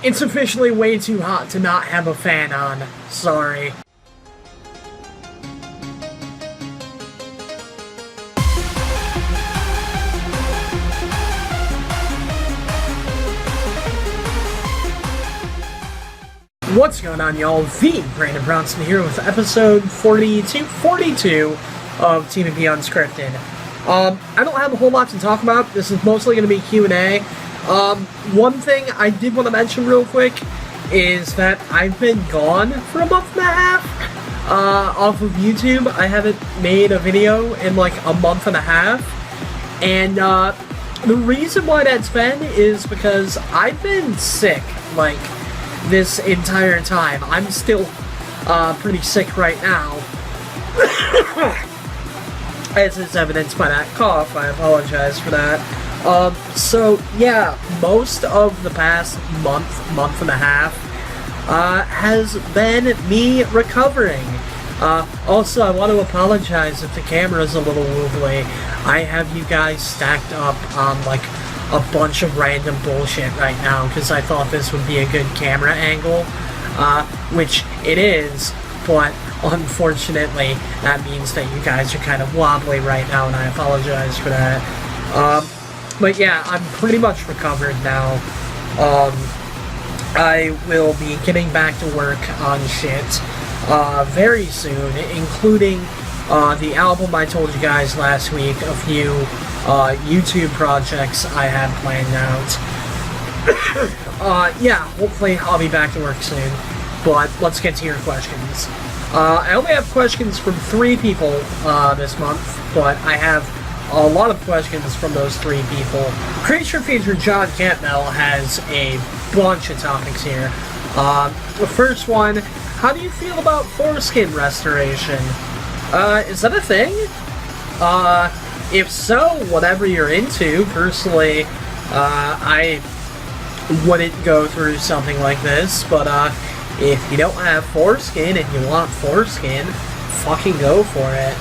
It's officially way too hot to not have a fan on. Sorry. What's going on, y'all? THEBrandonBrownson here with episode 42 of TBB Unscripted. I don't have a whole lot to talk about. This is mostly going to be Q&A. One thing I did want to mention real quick is that I've been gone for a month and a half off of YouTube. I haven't made a video in like a month and a half. And the reason why that's been is because I've been sick, like, this entire time. I'm still pretty sick right now, as is evidenced by that cough. I apologize for that. So yeah, most of the past month and a half has been me recovering. Also, I want to apologize if the camera's a little wobbly. I have you guys stacked up on like a bunch of random bullshit right now because I thought this would be a good camera angle, which it is, but unfortunately that means that you guys are kind of wobbly right now, and I apologize for that. But yeah, I'm pretty much recovered now. I will be getting back to work on shit very soon, including the album I told you guys last week, a few YouTube projects I have planned out. Yeah, hopefully I'll be back to work soon, but let's get to your questions. I only have questions from 3 people this month, but I have a lot of questions from those 3 people. Creature Feature John Campbell has a bunch of topics here. The first one, how do you feel about foreskin restoration? Is that a thing? If so, whatever you're into. Personally, I wouldn't go through something like this, but if you don't have foreskin and you want foreskin, fucking go for it.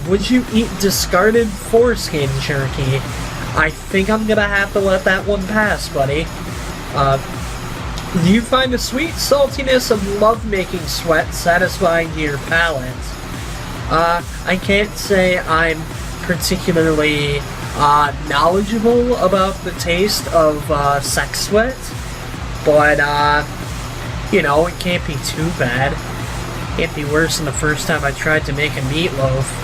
Would you eat discarded foreskin jerky? I think I'm gonna have to let that one pass, buddy. Do you find the sweet saltiness of lovemaking sweat satisfying to your palate? I can't say I'm particularly knowledgeable about the taste of sex sweat, but you know, it can't be too bad. It can't be worse than the first time I tried to make a meatloaf.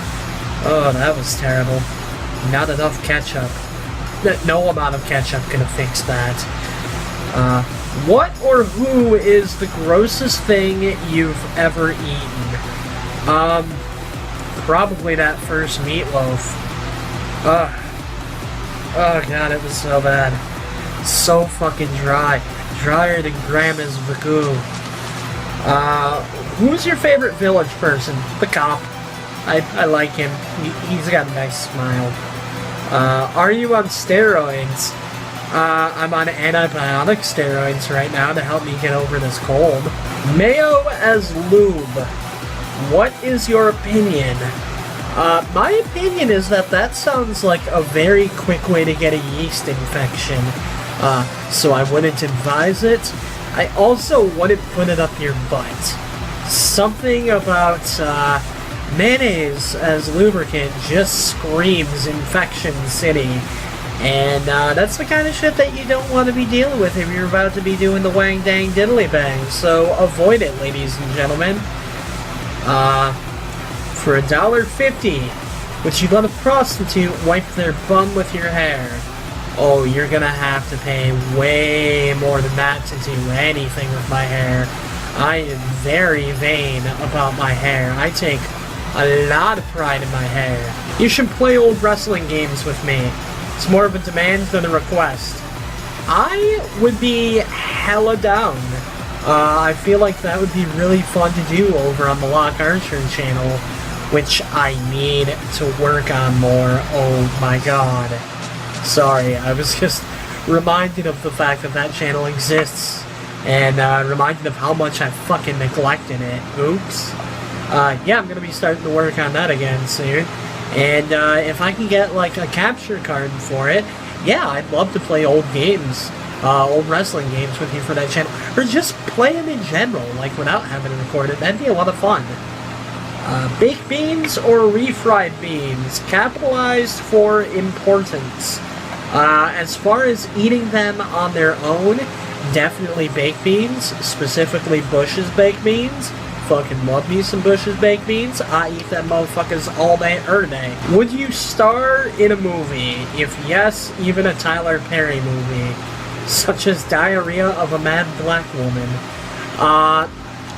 Oh, that was terrible. Not enough ketchup. No amount of ketchup could have fixed that. What or who is the grossest thing you've ever eaten? Probably that first meatloaf. Oh god, it was so bad. So fucking dry. Drier than Grandma's Vagoo. Who's your favorite village person? The cop. I like him. He's got a nice smile. Are you on steroids? I'm on antibiotic steroids right now to help me get over this cold. Mayo as lube. What is your opinion? My opinion is that sounds like a very quick way to get a yeast infection. So I wouldn't advise it. I also wouldn't put it up your butt. Something about mayonnaise as lubricant just screams Infection City. And that's the kind of shit that you don't want to be dealing with if you're about to be doing the wang dang diddly bang. So avoid it, ladies and gentlemen. For $1.50, would you let a prostitute wipe their bum with your hair? Oh, you're gonna have to pay way more than that to do anything with my hair. I am very vain about my hair. I take a lot of pride in my hair. You should play old wrestling games with me. It's more of a demand than a request. I would be hella down. I feel like that would be really fun to do over on the Locke channel, which I need to work on more. Oh my god. Sorry, I was just reminded of the fact that that channel exists, and reminded of how much I fucking neglected it. Oops. Yeah, I'm gonna be starting to work on that again soon. And if I can get like a capture card for it, yeah, I'd love to play old games. old wrestling games with you for that channel, or just play them in general, like without having to record it. That'd be a lot of fun. Baked beans or refried beans? Capitalized for importance. As far as eating them on their own, definitely baked beans, specifically Bush's baked beans. Fucking love me some Bush's baked beans. I eat them motherfuckers all day, every day. Would you star in a movie? If yes, even a Tyler Perry movie, such as Diarrhea of a Mad Black Woman.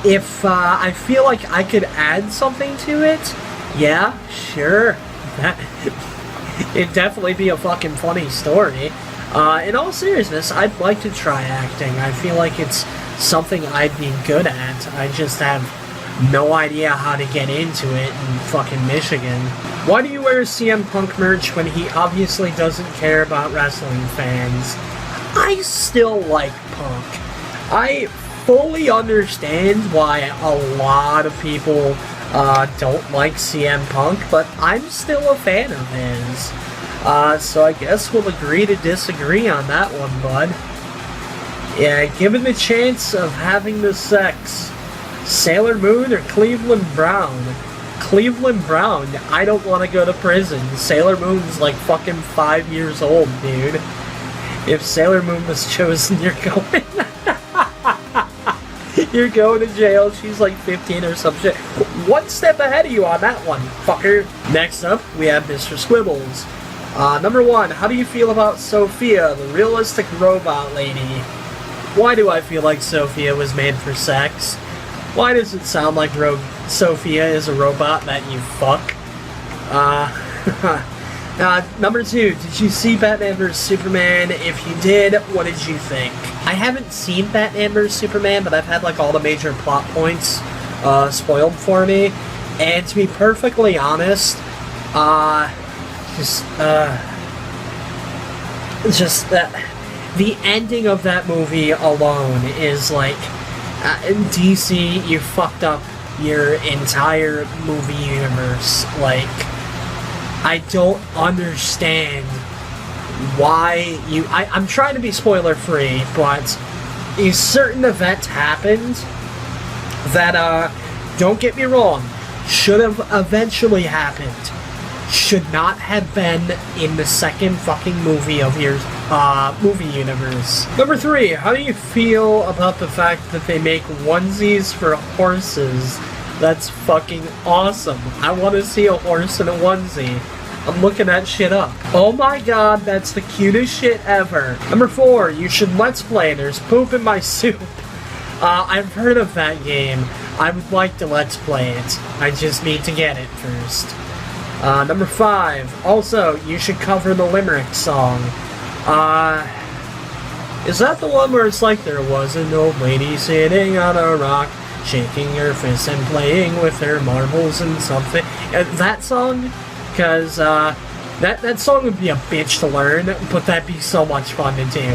If I feel like I could add something to it, yeah, sure. It'd definitely be a fucking funny story. In all seriousness, I'd like to try acting. I feel like it's something I'd be good at. I just have no idea how to get into it in fucking Michigan. Why do you wear CM Punk merch when he obviously doesn't care about wrestling fans? I still like Punk. I fully understand why a lot of people don't like CM Punk, but I'm still a fan of his. So I guess we'll agree to disagree on that one, bud. Yeah, given the chance of having the sex, Sailor Moon or Cleveland Brown? Cleveland Brown, I don't want to go to prison. Sailor Moon's like fucking 5 years old, dude. If Sailor Moon was chosen, you're going... You're going to jail. She's like 15 or some shit. One step ahead of you on that one, fucker. Next up, we have Mr. Squibbles. Number 1, how do you feel about Sophia, the realistic robot lady? Why do I feel like Sophia was made for sex? Why does it sound like Sophia is a robot that you fuck? Number 2, did you see Batman vs. Superman? If you did, what did you think? I haven't seen Batman vs. Superman, but I've had like all the major plot points spoiled for me. And to be perfectly honest, the ending of that movie alone is like, DC, you fucked up your entire movie universe. Like, I don't understand why you... I'm trying to be spoiler free, but a certain event happened that, don't get me wrong, should have eventually happened. Should not have been in the second fucking movie of your movie universe. Number 3, how do you feel about the fact that they make onesies for horses? That's fucking awesome. I want to see a horse in a onesie. I'm looking that shit up. Oh my god, that's the cutest shit ever. Number 4, you should let's play There's Poop in My Soup. I've heard of that game. I would like to let's play it. I just need to get it first. Number 5, also, you should cover the Limerick song. Is that the one where it's like, there was an old lady sitting on a rock, shaking her fists and playing with her marbles and something? That song? Because, that song would be a bitch to learn, but that'd be so much fun to do.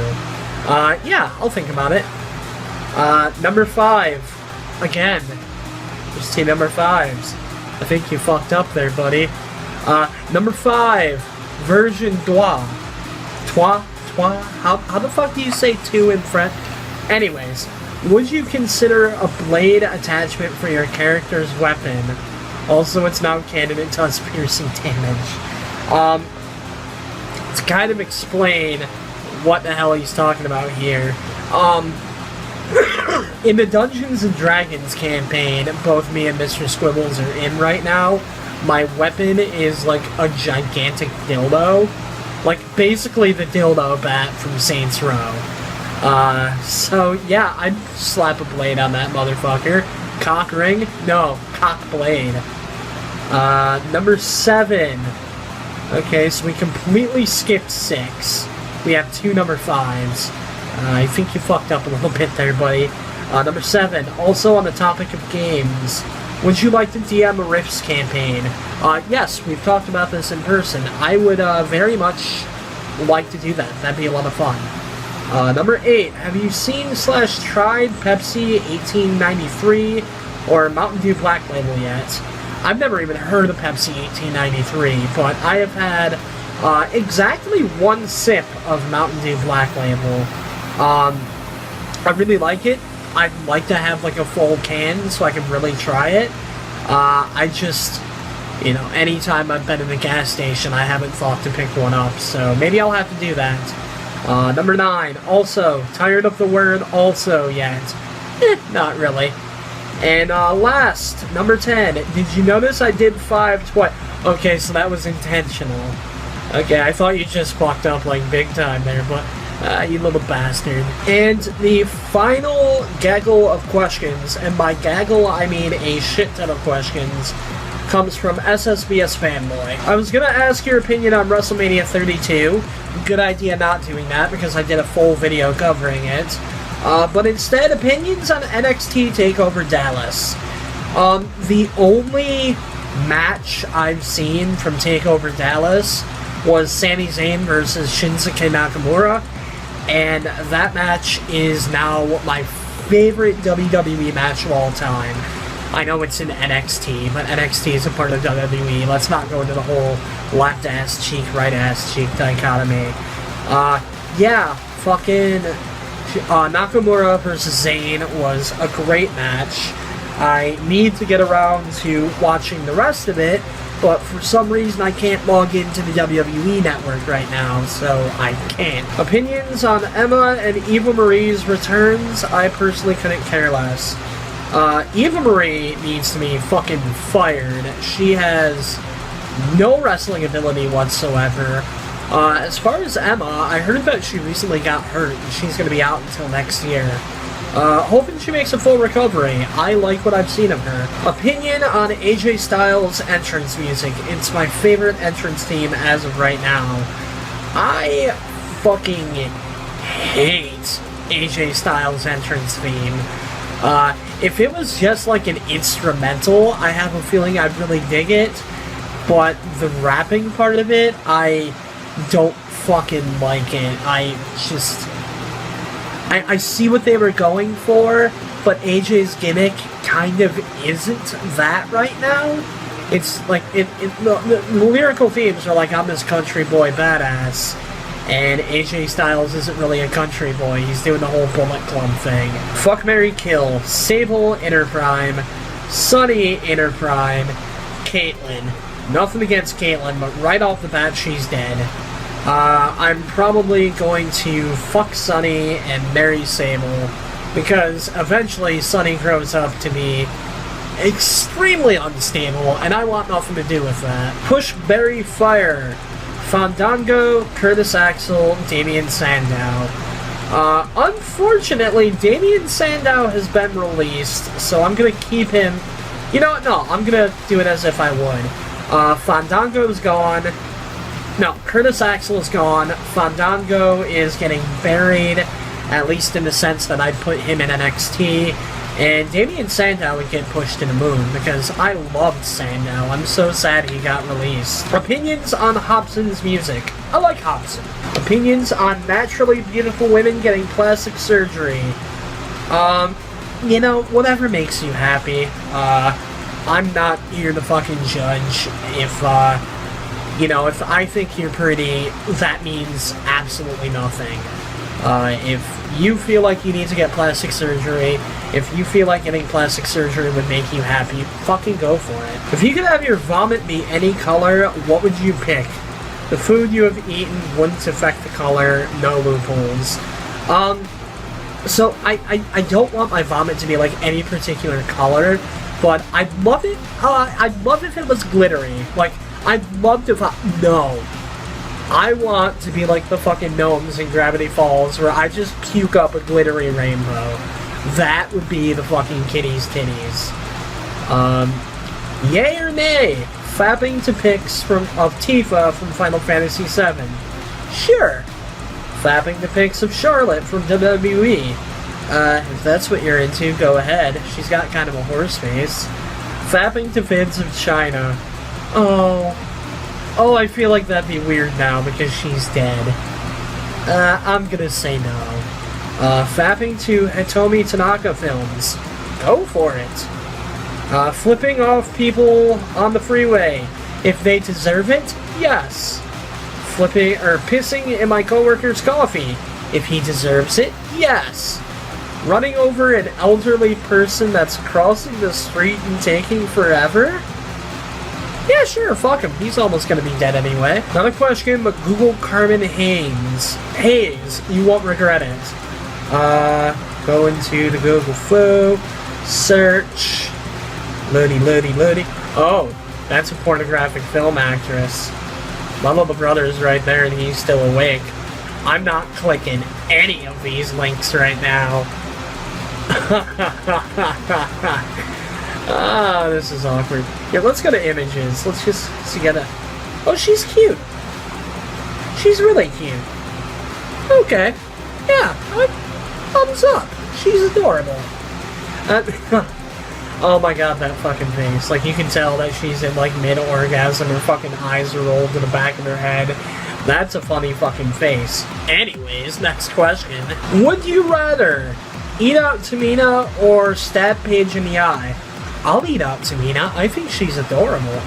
Yeah, I'll think about it. Number 5, again, there's 2 number 5s. I think you fucked up there, buddy. Number 5, version trois. Trois? How the fuck do you say 2 in French? Anyways, would you consider a blade attachment for your character's weapon? Also, it's now canon, it does piercing damage. To kind of explain what the hell he's talking about here. In the Dungeons & Dragons campaign, both me and Mr. Squibbles are in right now, my weapon is like a gigantic dildo. Like, basically the dildo bat from Saints Row. So yeah, I'd slap a blade on that motherfucker. Cock ring? No, cock blade. Number 7. Okay, so we completely skipped 6. We have 2 number 5s. I think you fucked up a little bit there, buddy. Number 7, also on the topic of games. Would you like to DM a Rifts campaign? Yes, we've talked about this in person. I would very much like to do that. That'd be a lot of fun. Number 8, have you seen/tried Pepsi 1893 or Mountain Dew Black Label yet? I've never even heard of Pepsi 1893, but I have had exactly 1 sip of Mountain Dew Black Label. I really like it. I'd like to have like a full can so I can really try it. I just, you know, anytime I've been in a gas station, I haven't thought to pick one up, so maybe I'll have to do that. Number 9, also, tired of the word also yet. Not really. And last, number 10, did you notice I did 5 twice? Okay, so that was intentional. Okay, I thought you just fucked up like big time there, but you little bastard. And the final gaggle of questions, and by gaggle I mean a shit ton of questions, comes from SSBS Fanboy. I was gonna ask your opinion on WrestleMania 32. Good idea not doing that because I did a full video covering it. But instead, opinions on NXT TakeOver Dallas. The only match I've seen from TakeOver Dallas was Sami Zayn versus Shinsuke Nakamura, and that match is now my favorite WWE match of all time. I know it's in NXT, but NXT is a part of WWE. Let's not go into the whole left ass cheek, right ass cheek dichotomy. Yeah, fucking Nakamura versus Zayn was a great match. I need to get around to watching the rest of it, but for some reason I can't log into the WWE network right now, so I can't. Opinions on Emma and Eva Marie's returns, I personally couldn't care less. Eva Marie needs to be fucking fired. She has no wrestling ability whatsoever. As far as Emma, I heard that she recently got hurt and she's going to be out until next year. Hoping she makes a full recovery. I like what I've seen of her. Opinion on AJ Styles' entrance music. It's my favorite entrance theme as of right now. I fucking hate AJ Styles' entrance theme. If it was just like an instrumental, I have a feeling I'd really dig it. But the rapping part of it, I don't fucking like it. I see what they were going for, but AJ's gimmick kind of isn't that right now. It's like, the lyrical themes are like, I'm this country boy badass, and AJ Styles isn't really a country boy, he's doing the whole Bullet Club thing. Fuck, marry, kill. Sable, Inner Prime. Sunny, Inner Prime. Klayton. Nothing against Klayton, but right off the bat, she's dead. I'm probably going to fuck Sunny and marry Sable, because eventually Sunny grows up to be extremely unstable, and I want nothing to do with that. Push, Berry, Fire. Fandango, Curtis Axel, Damien Sandow. Unfortunately, Damien Sandow has been released, so I'm gonna keep him. You know what? No, I'm gonna do it as if I would. Fandango's gone. No, Curtis Axel is gone. Fandango is getting buried, at least in the sense that I'd put him in NXT. And Damien Sandow would get pushed to the moon, because I loved Sandow. I'm so sad he got released. Opinions on Hobson's music. I like Hobson. Opinions on naturally beautiful women getting plastic surgery. You know, whatever makes you happy. I'm not here to fucking judge. You know, if I think you're pretty, that means absolutely nothing. If you feel like you need to get plastic surgery, if you feel like getting plastic surgery would make you happy, fucking go for it. If you could have your vomit be any color, what would you pick? The food you have eaten wouldn't affect the color, no loopholes. So I don't want my vomit to be like any particular color, but I'd love it, I'd love if it was glittery. Like, I'd love to, no. I want to be like the fucking gnomes in Gravity Falls, where I just puke up a glittery rainbow. That would be the fucking kitty's titties. Yay or nay? Fapping to pics of Tifa from Final Fantasy VII. Sure. Fapping to pics of Charlotte from WWE. If that's what you're into, go ahead. She's got kind of a horse face. Fapping to vids of China. Oh, I feel like that'd be weird now because she's dead. I'm gonna say no. Fapping to Hitomi Tanaka films. Go for it. Flipping off people on the freeway. If they deserve it, yes. Flipping or pissing in my coworker's coffee. If he deserves it, Yes. Running over an elderly person that's crossing the street and taking forever? Yeah, sure, fuck him. He's almost gonna be dead anyway. Not a question, but Google Carmen Hayes. Hayes, you won't regret it. Go into the Google Flow, search, loady. Oh, that's a pornographic film actress. My little brother's right there and he's still awake. I'm not clicking any of these links right now. Ah, this is awkward. Yeah, let's go to images. Let's just get a... Oh, she's cute. She's really cute. Okay. Yeah, thumbs up. She's adorable. Oh my god, that fucking face. Like, you can tell that she's in, like, mid-orgasm. Her fucking eyes are rolled to the back of her head. That's a funny fucking face. Anyways, next question. Would you rather eat out Tamina or stab Paige in the eye? I'll eat out Tamina. I think she's adorable.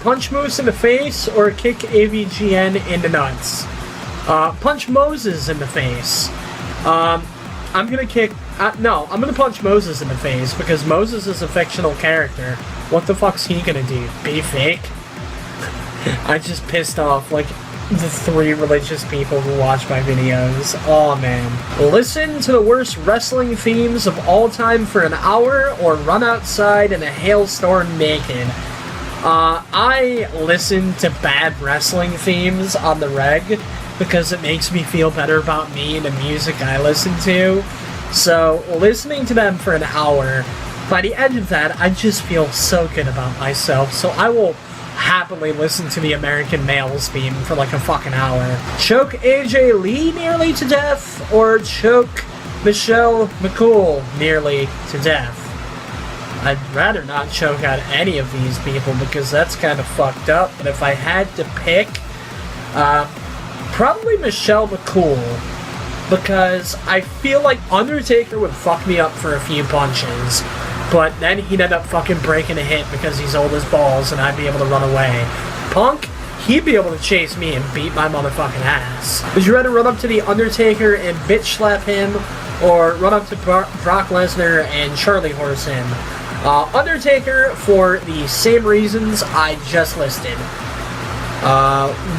Punch Moose in the face or kick AVGN in the nuts? Punch Moses in the face. I'm gonna kick... no, I'm gonna punch Moses in the face because Moses is a fictional character. What the fuck's he gonna do? Be fake? I just pissed off, like, the 3 religious people who watch my videos. Oh man. Listen to the worst wrestling themes of all time for an hour or run outside in a hailstorm naked. I listen to bad wrestling themes on the reg because it makes me feel better about me and the music I listen to. So, listening to them for an hour, by the end of that, I just feel so good about myself. So I will happily listen to the American Males theme for like a fucking hour. Choke AJ Lee nearly to death, or choke Michelle McCool nearly to death? I'd rather not choke out any of these people because that's kind of fucked up, but if I had to pick, probably Michelle McCool, because I feel like Undertaker would fuck me up for a few punches, but then he'd end up fucking breaking a hit because he's old as balls and I'd be able to run away. Punk, he'd be able to chase me and beat my motherfucking ass. Would you rather run up to the Undertaker and bitch slap him, or run up to Brock Lesnar and Charlie horse him? Undertaker for the same reasons I just listed.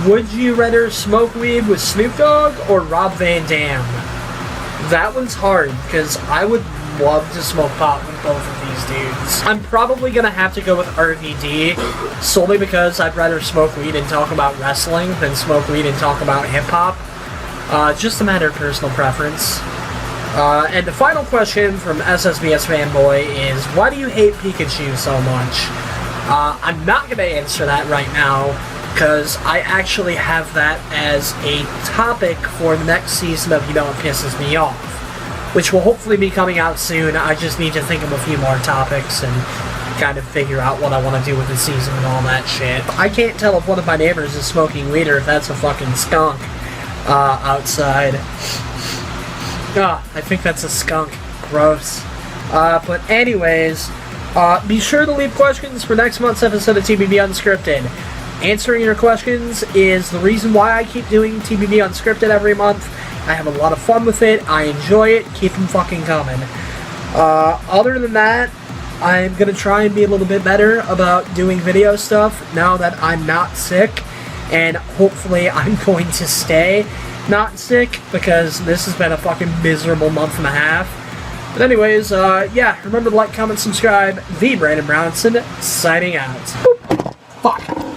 Would you rather smoke weed with Snoop Dogg or Rob Van Dam? That one's hard, because I would love to smoke pot with both of these dudes. I'm probably gonna have to go with RVD, solely because I'd rather smoke weed and talk about wrestling than smoke weed and talk about hip-hop. Just a matter of personal preference. And the final question from SSBS Fanboy is, why do you hate Pikachu so much? I'm not gonna answer that right now, because I actually have that as a topic for the next season of You Know What Pisses Me Off, which will hopefully be coming out soon. I just need to think of a few more topics and kind of figure out what I want to do with the season and all that shit. I can't tell if one of my neighbors is smoking weed or if that's a fucking skunk outside. I think that's a skunk. Gross. But anyways, be sure to leave questions for next month's episode of TBB Unscripted. Answering your questions is the reason why I keep doing TBB Unscripted every month. I have a lot of fun with it. I enjoy it. Keep them fucking coming. Other than that, I'm going to try and be a little bit better about doing video stuff now that I'm not sick. And hopefully I'm going to stay not sick because this has been a fucking miserable month and a half. But anyways, yeah, remember to like, comment, subscribe. TheBrandonBrownson, signing out. Fuck.